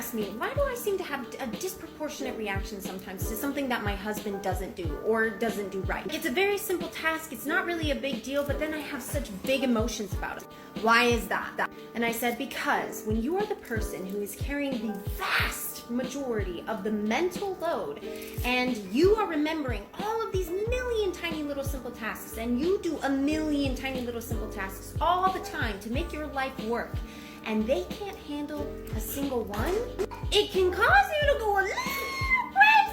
ask me, why do I seem to have a disproportionate reaction sometimes to something that my husband doesn't do or doesn't do right? It's a very simple task, it's not really a big deal, but then I have such big emotions about it. Why is that? And I said, because when you are the person who is carrying the vast majority of the mental load, and you are remembering all of these million tiny little simple tasks, and you do a million tiny little simple tasks all the time to make your life work, and they can't handle a single one, it can cause you to go a little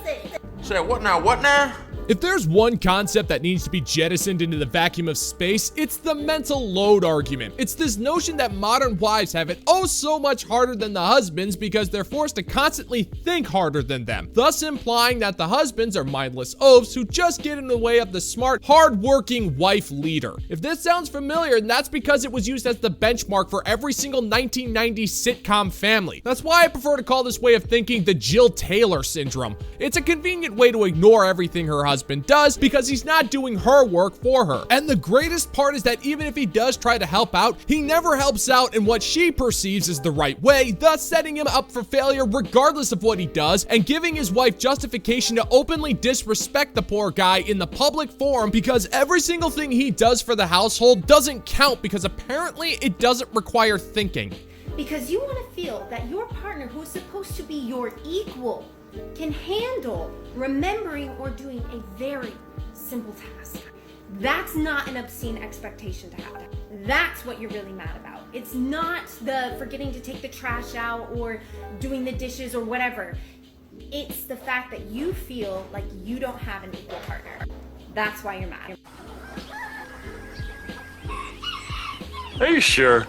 crazy. Say what now? What now? If there's one concept that needs to be jettisoned into the vacuum of space, it's the mental load argument. It's this notion that modern wives have it oh so much harder than the husbands because they're forced to constantly think harder than them, thus implying that the husbands are mindless oafs who just get in the way of the smart, hard-working wife leader. If this sounds familiar, then that's because it was used as the benchmark for every single 1990s sitcom family. That's why I prefer to call this way of thinking the Jill Taylor syndrome. It's a convenient way to ignore everything her husband does because he's not doing her work for her. And the greatest part is that even if he does try to help out, he never helps out in what she perceives as the right way, thus setting him up for failure regardless of what he does, and giving his wife justification to openly disrespect the poor guy in the public forum because every single thing he does for the household doesn't count because apparently it doesn't require thinking. Because you want to feel that your partner, who is supposed to be your equal, can handle remembering or doing a very simple task. That's not an obscene expectation to have. That's what you're really mad about. It's not the forgetting to take the trash out or doing the dishes or whatever. It's the fact that you feel like you don't have an equal partner. That's why you're mad. Are you sure?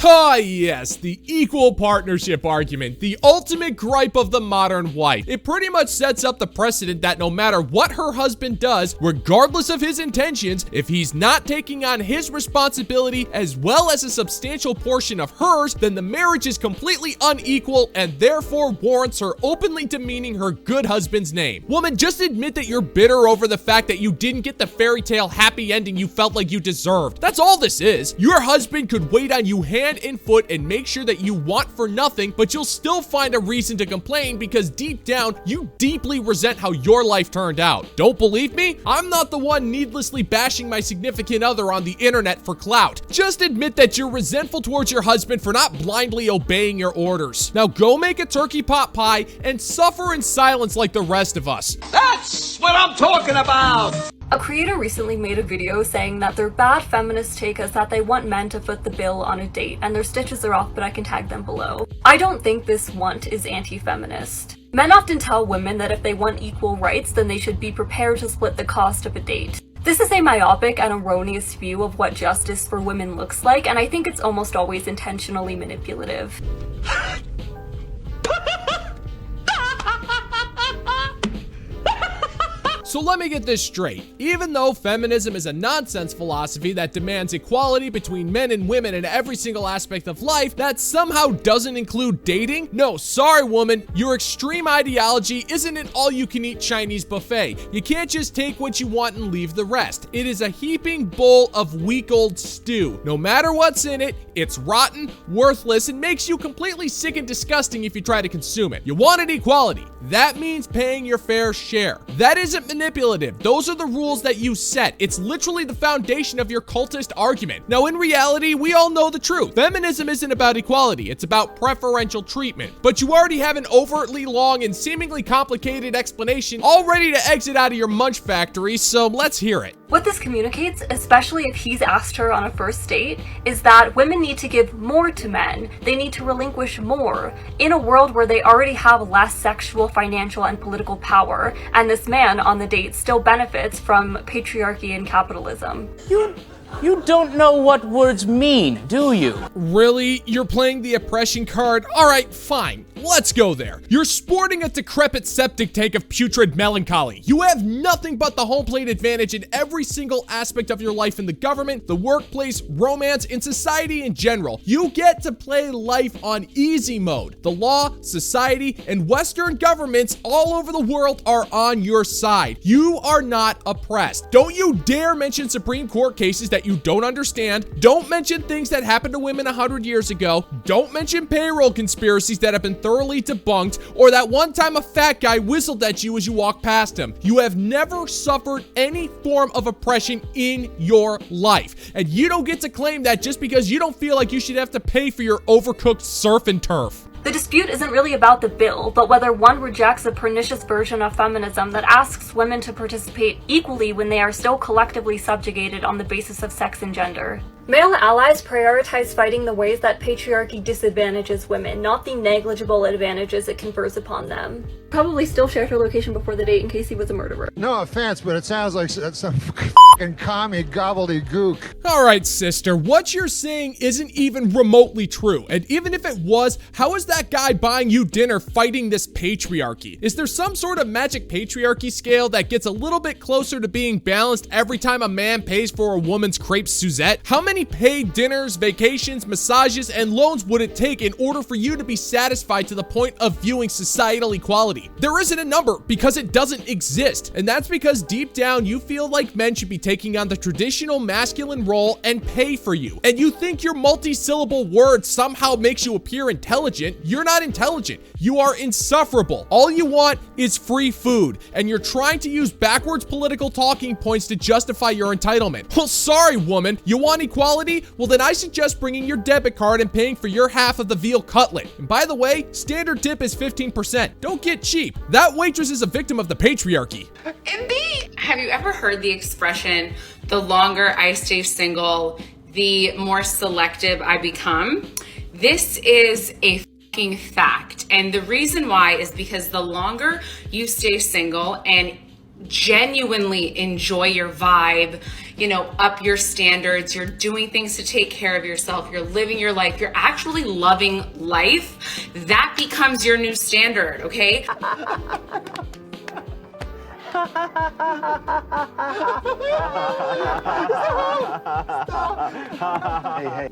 Ah, yes, the equal partnership argument, the ultimate gripe of the modern wife. It pretty much sets up the precedent that no matter what her husband does, regardless of his intentions, if he's not taking on his responsibility as well as a substantial portion of hers, then the marriage is completely unequal and therefore warrants her openly demeaning her good husband's name. Woman, just admit that you're bitter over the fact that you didn't get the fairy tale happy ending you felt like you deserved. That's all this is. Your husband could wait on you hand and foot and make sure that you want for nothing, but you'll still find a reason to complain because deep down, you deeply resent how your life turned out. Don't believe me? I'm not the one needlessly bashing my significant other on the internet for clout. Just admit that you're resentful towards your husband for not blindly obeying your orders. Now go make a turkey pot pie and suffer in silence like the rest of us. That's what I'm talking about! A creator recently made a video saying that their bad feminist take is that they want men to foot the bill on a date, and their stitches are off, but I can tag them below. I don't think this want is anti-feminist. Men often tell women that if they want equal rights, then they should be prepared to split the cost of a date. This is a myopic and erroneous view of what justice for women looks like, and I think it's almost always intentionally manipulative. So let me get this straight. Even though feminism is a nonsense philosophy that demands equality between men and women in every single aspect of life, that somehow doesn't include dating? No, sorry woman, your extreme ideology isn't an all-you-can-eat Chinese buffet. You can't just take what you want and leave the rest. It is a heaping bowl of week-old stew. No matter what's in it, it's rotten, worthless, and makes you completely sick and disgusting if you try to consume it. You wanted equality. That means paying your fair share. That isn't manipulative. Those are the rules that you set. It's literally the foundation of your cultist argument. Now, in reality, we all know the truth. Feminism isn't about equality. It's about preferential treatment. But you already have an overtly long and seemingly complicated explanation all ready to exit out of your munch factory, so let's hear it. What this communicates, especially if he's asked her on a first date, is that women need to give more to men. They need to relinquish more in a world where they already have less sexual, financial, and political power, and this man on the date still benefits from patriarchy and capitalism. You don't know what words mean, do you? Really? You're playing the oppression card? Alright, fine. Let's go there. You're sporting a decrepit septic tank of putrid melancholy. You have nothing but the home plate advantage in every single aspect of your life in the government, the workplace, romance, and society in general. You get to play life on easy mode. The law, society, and Western governments all over the world are on your side. You are not oppressed. Don't you dare mention Supreme Court cases that that you don't understand. Don't mention things that happened to women 100 years ago. Don't mention payroll conspiracies that have been thoroughly debunked, or that one time a fat guy whistled at you as you walked past him. You have never suffered any form of oppression in your life, and you don't get to claim that just because you don't feel like you should have to pay for your overcooked surf and turf. The dispute isn't really about the bill, but whether one rejects a pernicious version of feminism that asks women to participate equally when they are still collectively subjugated on the basis of sex and gender. Male allies prioritize fighting the ways that patriarchy disadvantages women, not the negligible advantages it confers upon them. Probably still shared her location before the date in case he was a murderer. No offense, but it sounds like some f***ing commie gobbledygook. All right, sister, what you're saying isn't even remotely true. And even if it was, how is that guy buying you dinner fighting this patriarchy? Is there some sort of magic patriarchy scale that gets a little bit closer to being balanced every time a man pays for a woman's crepe Suzette? How many paid dinners, vacations, massages, and loans would it take in order for you to be satisfied to the point of viewing societal equality? There isn't a number because it doesn't exist. And that's because deep down you feel like men should be taking on the traditional masculine role and pay for you. And you think your multi-syllable word somehow makes you appear intelligent. You're not intelligent. You are insufferable. All you want is free food, and you're trying to use backwards political talking points to justify your entitlement. Well, sorry, woman. You want equality? Well, then I suggest bringing your debit card and paying for your half of the veal cutlet. And by the way, standard tip is 15%. Don't get cheap. That waitress is a victim of the patriarchy. Indeed. Have you ever heard the expression, the longer I stay single, the more selective I become? This is a fucking fact. And the reason why is because the longer you stay single and genuinely enjoy your vibe, you know, up your standards, you're doing things to take care of yourself, you're living your life, you're actually loving life, that becomes your new standard, okay?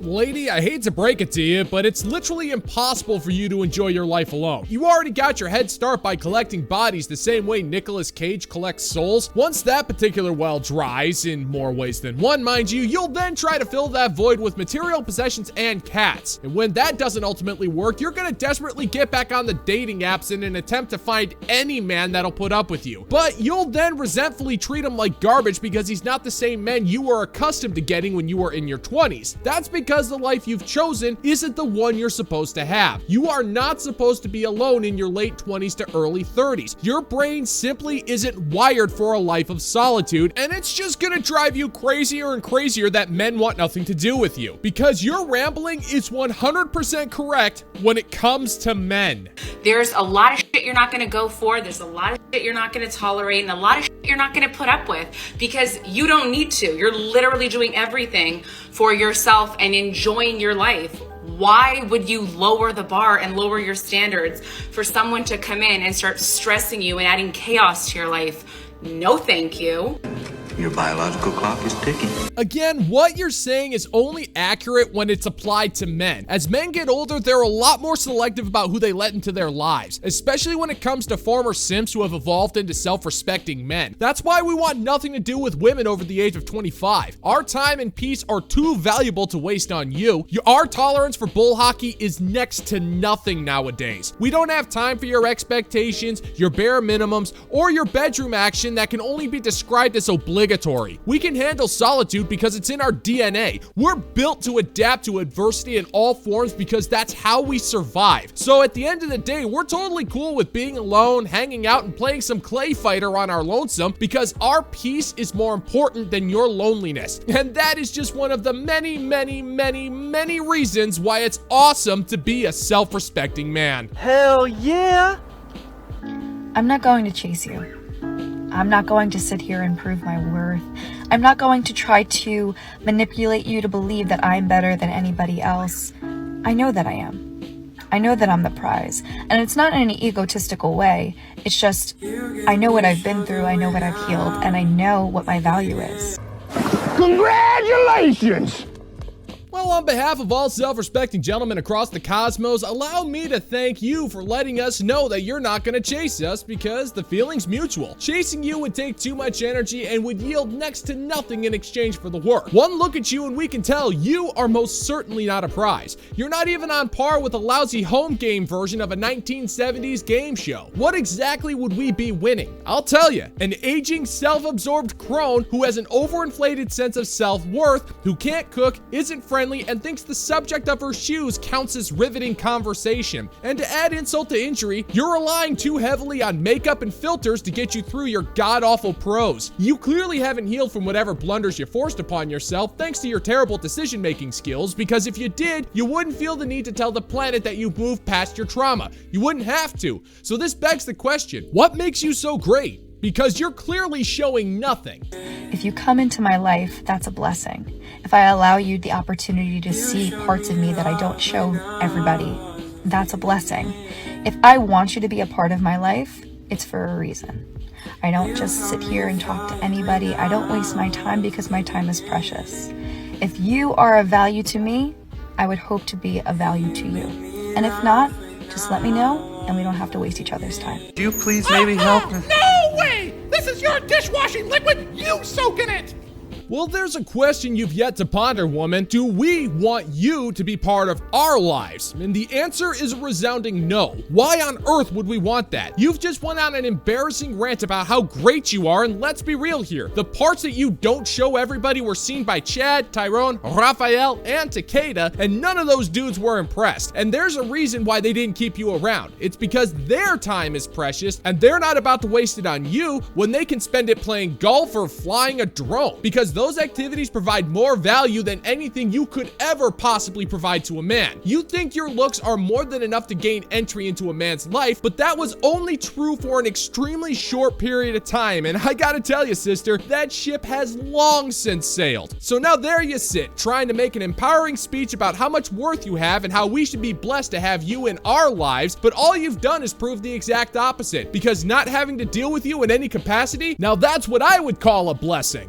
Lady, I hate to break it to you, but it's literally impossible for you to enjoy your life alone. You already got your head start by collecting bodies the same way Nicolas Cage collects souls. Once that particular well dries, in more ways than one, mind you, you'll then try to fill that void with material possessions and cats. And when that doesn't ultimately work, you're gonna desperately get back on the dating apps in an attempt to find any man that'll put up with you. But you'll then resentfully treat him like garbage because he's not the same man you were accustomed to getting when you were in your 20s. That's because the life you've chosen isn't the one you're supposed to have. You are not supposed to be alone in your late 20s to early 30s. Your brain simply isn't wired for a life of solitude, and it's just gonna drive you crazier and crazier that men want nothing to do with you. Because your rambling is 100% correct when it comes to men. There's a lot of shit you're not gonna go for, there's a lot of shit you're not gonna tolerate, and a lot of shit you're not gonna put up with because you don't need to. You're literally doing everything for yourself and enjoying your life. Why would you lower the bar and lower your standards for someone to come in and start stressing you and adding chaos to your life? No, thank you. Your biological clock is ticking. Again, what you're saying is only accurate when it's applied to men. As men get older, they're a lot more selective about who they let into their lives, especially when it comes to former simps who have evolved into self-respecting men. That's why we want nothing to do with women over the age of 25. Our time and peace are too valuable to waste on you. Our tolerance for bull hockey is next to nothing nowadays. We don't have time for your expectations, your bare minimums, or your bedroom action that can only be described as obligatory. We can handle solitude because it's in our DNA. We're built to adapt to adversity in all forms because that's how we survive. So at the end of the day, we're totally cool with being alone, hanging out, and playing some Clay Fighter on our lonesome because our peace is more important than your loneliness. And that is just one of the many, many, many, many reasons why it's awesome to be a self-respecting man. Hell yeah! I'm not going to chase you. I'm not going to sit here and prove my worth. I'm not going to try to manipulate you to believe that I'm better than anybody else. I know that I am. I know that I'm the prize. And it's not in an egotistical way. It's just, I know what I've been through, I know what I've healed, and I know what my value is. Congratulations! Well, So on behalf of all self-respecting gentlemen across the cosmos, allow me to thank you for letting us know that you're not gonna chase us because the feeling's mutual. Chasing you would take too much energy and would yield next to nothing in exchange for the work. One look at you and we can tell you are most certainly not a prize. You're not even on par with a lousy home game version of a 1970s game show. What exactly would we be winning? I'll tell you, an aging, self-absorbed crone who has an overinflated sense of self-worth, who can't cook, isn't friendly, and thinks the subject of her shoes counts as riveting conversation. And to add insult to injury, you're relying too heavily on makeup and filters to get you through your god-awful prose. You clearly haven't healed from whatever blunders you forced upon yourself thanks to your terrible decision-making skills, because if you did, you wouldn't feel the need to tell the planet that you've moved past your trauma. You wouldn't have to. So this begs the question, what makes you so great? Because you're clearly showing nothing. If you come into my life, that's a blessing. If I allow you the opportunity to see parts of me that I don't show everybody, that's a blessing. If I want you to be a part of my life, it's for a reason. I don't just sit here and talk to anybody. I don't waste my time because my time is precious. If you are of value to me, I would hope to be of value to you. And if not, just let me know and we don't have to waste each other's time. Do you please maybe help me? No way! This is your dishwashing liquid! You soak in it! Well, there's a question you've yet to ponder, woman. Do we want you to be part of our lives? And the answer is a resounding no. Why on earth would we want that? You've just went on an embarrassing rant about how great you are, and let's be real here. The parts that you don't show everybody were seen by Chad, Tyrone, Raphael, and Takeda, and none of those dudes were impressed. And there's a reason why they didn't keep you around. It's because their time is precious, and they're not about to waste it on you when they can spend it playing golf or flying a drone. Because those activities provide more value than anything you could ever possibly provide to a man. You think your looks are more than enough to gain entry into a man's life, but that was only true for an extremely short period of time, and I gotta tell you, sister, that ship has long since sailed. So now there you sit, trying to make an empowering speech about how much worth you have and how we should be blessed to have you in our lives, but all you've done is prove the exact opposite, because not having to deal with you in any capacity, now that's what I would call a blessing.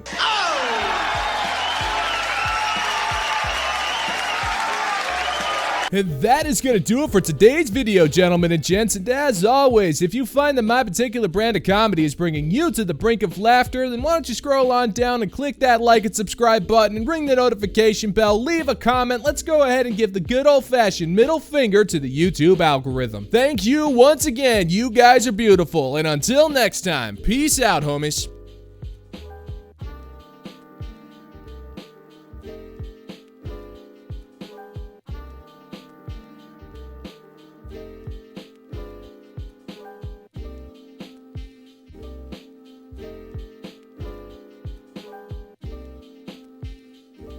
And that is going to do it for today's video, gentlemen and gents. And as always, if you find that my particular brand of comedy is bringing you to the brink of laughter, then why don't you scroll on down and click that like and subscribe button and ring the notification bell, leave a comment. Let's go ahead and give the good old-fashioned middle finger to the YouTube algorithm. Thank you once again. You guys are beautiful. And until next time, peace out, homies.